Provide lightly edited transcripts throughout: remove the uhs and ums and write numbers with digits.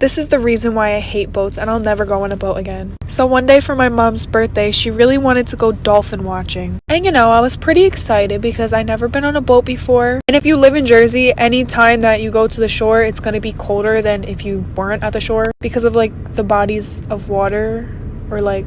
This is the reason why I hate boats and I'll never go on a boat again. So one day for my mom's birthday, she really wanted to go dolphin watching. And I was pretty excited because I'd never been on a boat before. And if you live in Jersey, any time that you go to the shore, it's going to be colder than if you weren't at the shore because of like the bodies of water or like,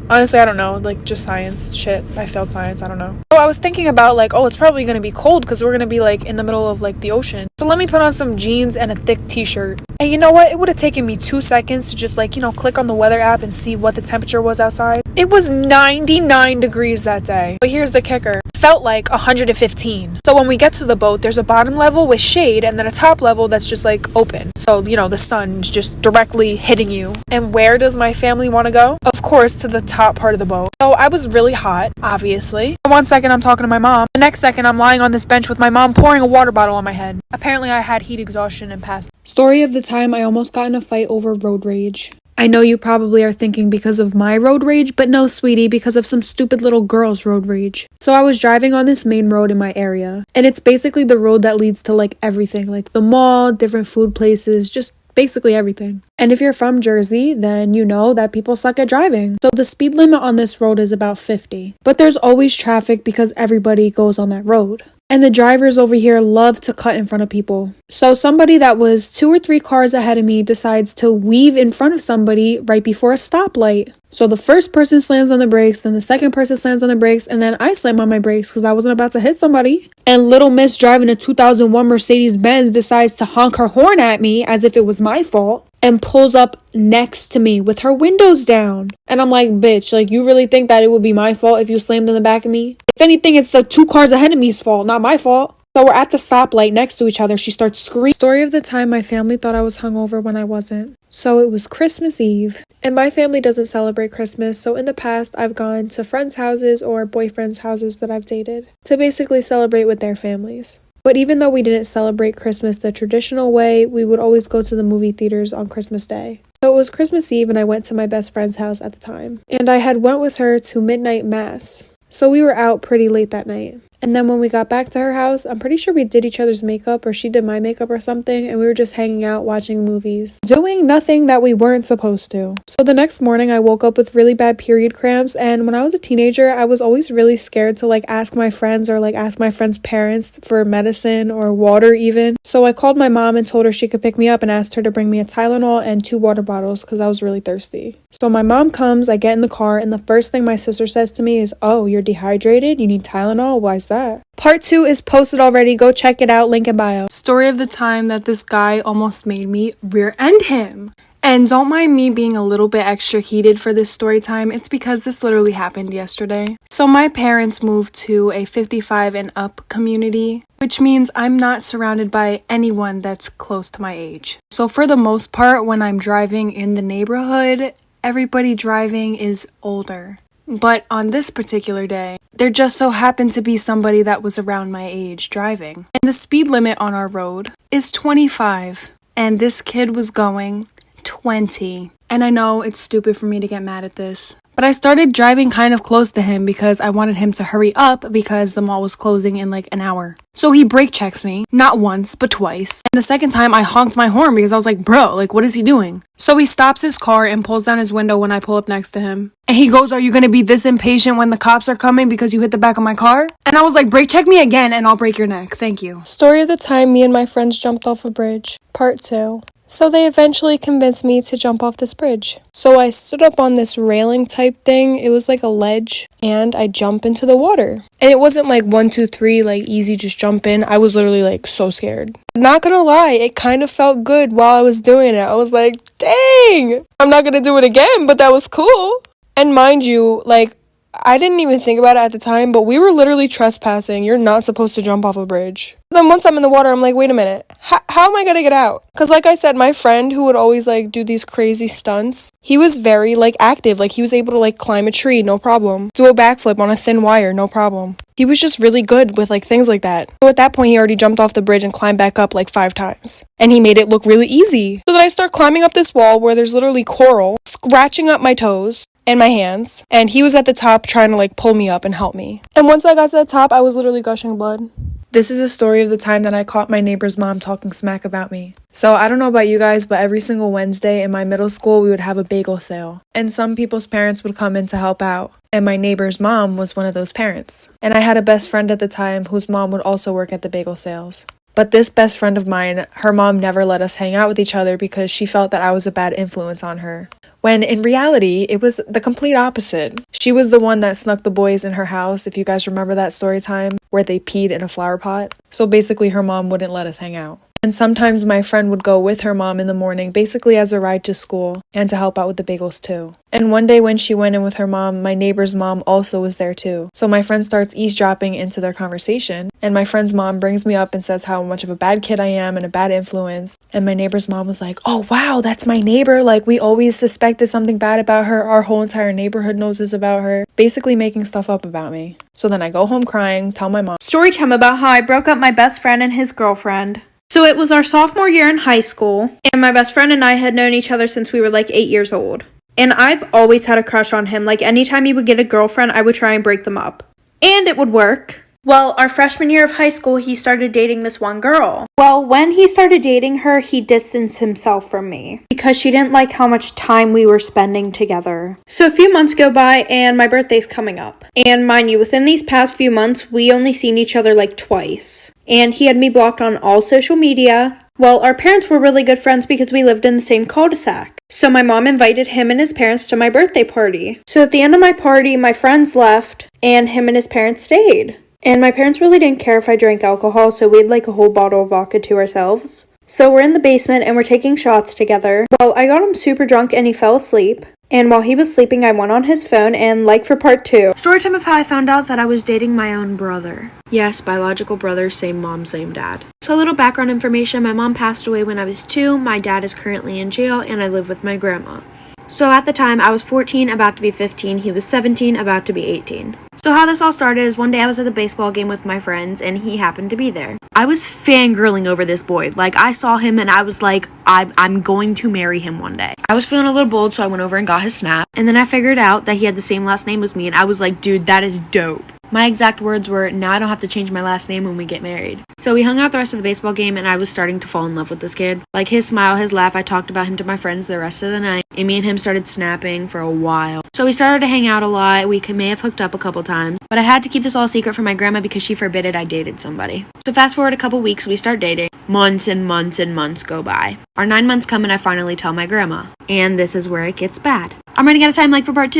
honestly, I don't know, like just science shit. I failed science, I don't know. So I was thinking about like, oh, it's probably going to be cold because we're going to be like in the middle of like the ocean. So let me put on some jeans and a thick t-shirt. And you know what? It would have taken me 2 seconds to just like, click on the weather app and see what the temperature was outside. It was 99 degrees that day. But here's the kicker. Felt like 115. So when we get to the boat, there's a bottom level with shade and then a top level that's just like open. So, the sun's just directly hitting you. And where does my family want to go? Of course, to the top part of the boat. So I was really hot, obviously. 1 second I'm talking to my mom. The next second I'm lying on this bench with my mom pouring a water bottle on my head. Apparently I had heat exhaustion and passed. Story of the time I almost got in a fight over road rage. I know you probably are thinking because of my road rage, but no, sweetie, because of some stupid little girl's road rage. So I was driving on this main road in my area, and it's basically the road that leads to like everything, like the mall, different food places, just basically everything. And if you're from Jersey, then you know that people suck at driving. So the speed limit on this road is about 50. But there's always traffic because everybody goes on that road. And the drivers over here love to cut in front of people. So somebody that was 2 or 3 cars ahead of me decides to weave in front of somebody right before a stoplight. So the first person slams on the brakes, then the second person slams on the brakes, and then I slam on my brakes because I wasn't about to hit somebody. And little miss driving a 2001 Mercedes-Benz decides to honk her horn at me as if it was my fault and pulls up next to me with her windows down. And I'm like, bitch, like you really think that it would be my fault if you slammed in the back of me? If anything, it's the 2 cars ahead of me's fault, not my fault. So we're at the stoplight next to each other. She starts screaming. Story of the time my family thought I was hungover when I wasn't. So it was Christmas Eve. And my family doesn't celebrate Christmas. So in the past, I've gone to friends' houses or boyfriends' houses that I've dated to basically celebrate with their families. But even though we didn't celebrate Christmas the traditional way, we would always go to the movie theaters on Christmas Day. So it was Christmas Eve and I went to my best friend's house at the time. And I had went with her to midnight mass. So we were out pretty late that night. And then when we got back to her house, I'm pretty sure we did each other's makeup or she did my makeup or something. And we were just hanging out watching movies, doing nothing that we weren't supposed to. So the next morning I woke up with really bad period cramps. And when I was a teenager, I was always really scared to like ask my friends or like ask my friends' parents for medicine or water even. So I called my mom and told her she could pick me up and asked her to bring me a Tylenol and 2 water bottles because I was really thirsty. So my mom comes, I get in the car, and the first thing my sister says to me is, "Oh, you're dehydrated? You need Tylenol? Why's that?" Part 2 is posted already. Go check it out. Link in bio. Story of the time that this guy almost made me rear end him. And don't mind me being a little bit extra heated for this story time. It's because this literally happened yesterday. So my parents moved to a 55 and up community, which means I'm not surrounded by anyone that's close to my age. So for the most part, when I'm driving in the neighborhood, everybody driving is older. But on this particular day, there just so happened to be somebody that was around my age driving. And the speed limit on our road is 25. And this kid was going 20. And I know it's stupid for me to get mad at this, but I started driving kind of close to him because I wanted him to hurry up because the mall was closing in like an hour. So he brake checks me, not once, but twice. And the second time I honked my horn because I was like, bro, like what is he doing? So he stops his car and pulls down his window when I pull up next to him. And he goes, "Are you going to be this impatient when the cops are coming because you hit the back of my car?" And I was like, brake check me again and I'll break your neck. Thank you. Story of the time me and my friends jumped off a bridge. Part 2. So they eventually convinced me to jump off this bridge. So I stood up on this railing type thing. It was like a ledge and I jumped into the water. And it wasn't like 1, 2, 3, like easy, just jump in. I was literally like so scared. Not gonna lie, it kind of felt good while I was doing it. I was like, dang, I'm not gonna do it again, but that was cool. And mind you, like, I didn't even think about it at the time, but we were literally trespassing. You're not supposed to jump off a bridge. Then once I'm in the water, I'm like, wait a minute. How am I going to get out? Because like I said, my friend who would always like do these crazy stunts, he was very like active. Like he was able to like climb a tree, no problem. Do a backflip on a thin wire, no problem. He was just really good with like things like that. So at that point, he already jumped off the bridge and climbed back up like 5 times. And he made it look really easy. So then I start climbing up this wall where there's literally coral, scratching up my toes. and my hands. And he was at the top trying to like pull me up and help me. And once I got to the top, I was literally gushing blood. This is a story of the time that I caught my neighbor's mom talking smack about me. So I don't know about you guys, but every single Wednesday in my middle school, we would have a bagel sale. And some people's parents would come in to help out. And my neighbor's mom was one of those parents. And I had a best friend at the time whose mom would also work at the bagel sales. But this best friend of mine, her mom never let us hang out with each other because she felt that I was a bad influence on her. When in reality, it was the complete opposite. She was the one that snuck the boys in her house, if you guys remember that story time, where they peed in a flower pot. So basically her mom wouldn't let us hang out. And sometimes my friend would go with her mom in the morning, basically as a ride to school, and to help out with the bagels too. And one day when she went in with her mom, my neighbor's mom also was there too. So my friend starts eavesdropping into their conversation, and my friend's mom brings me up and says how much of a bad kid I am and a bad influence. And my neighbor's mom was like, "Oh wow, that's my neighbor, like we always suspected something bad about her, our whole entire neighborhood knows this about her," basically making stuff up about me. So then I go home crying, tell my mom. Story time about how I broke up my best friend and his girlfriend. So it was our sophomore year in high school, and my best friend and I had known each other since we were like 8 years old. And I've always had a crush on him. Like anytime he would get a girlfriend, I would try and break them up. And it would work. Well, our freshman year of high school, he started dating this one girl. Well, when he started dating her, he distanced himself from me because she didn't like how much time we were spending together. So a few months go by and my birthday's coming up. And mind you, within these past few months, we only seen each other like twice. And he had me blocked on all social media. Well, our parents were really good friends because we lived in the same cul-de-sac. So my mom invited him and his parents to my birthday party. So at the end of my party, my friends left and him and his parents stayed. And my parents really didn't care if I drank alcohol, so we had like a whole bottle of vodka to ourselves. So we're in the basement and we're taking shots together. Well, I got him super drunk and he fell asleep. And while he was sleeping, I went on his phone and like for part 2. Story time of how I found out that I was dating my own brother. Yes, biological brother, same mom, same dad. So a little background information, my mom passed away when I was 2, my dad is currently in jail, and I live with my grandma. So at the time, I was 14, about to be 15, he was 17, about to be 18. So how this all started is one day I was at the baseball game with my friends and he happened to be there. I was fangirling over this boy. Like I saw him and I was like, I'm going to marry him one day. I was feeling a little bold, so I went over and got his snap. And then I figured out that he had the same last name as me and I was like, dude, that is dope. My exact words were, now I don't have to change my last name when we get married. So we hung out the rest of the baseball game and I was starting to fall in love with this kid. Like his smile, his laugh, I talked about him to my friends the rest of the night. And me and him started snapping for a while. So we started to hang out a lot. We may have hooked up a couple times. But I had to keep this all secret from my grandma because she forbid I dated somebody. So fast forward a couple weeks, we start dating. Months and months and months go by. Our 9 months come and I finally tell my grandma. And this is where it gets bad. I'm running out of time, like for part 2.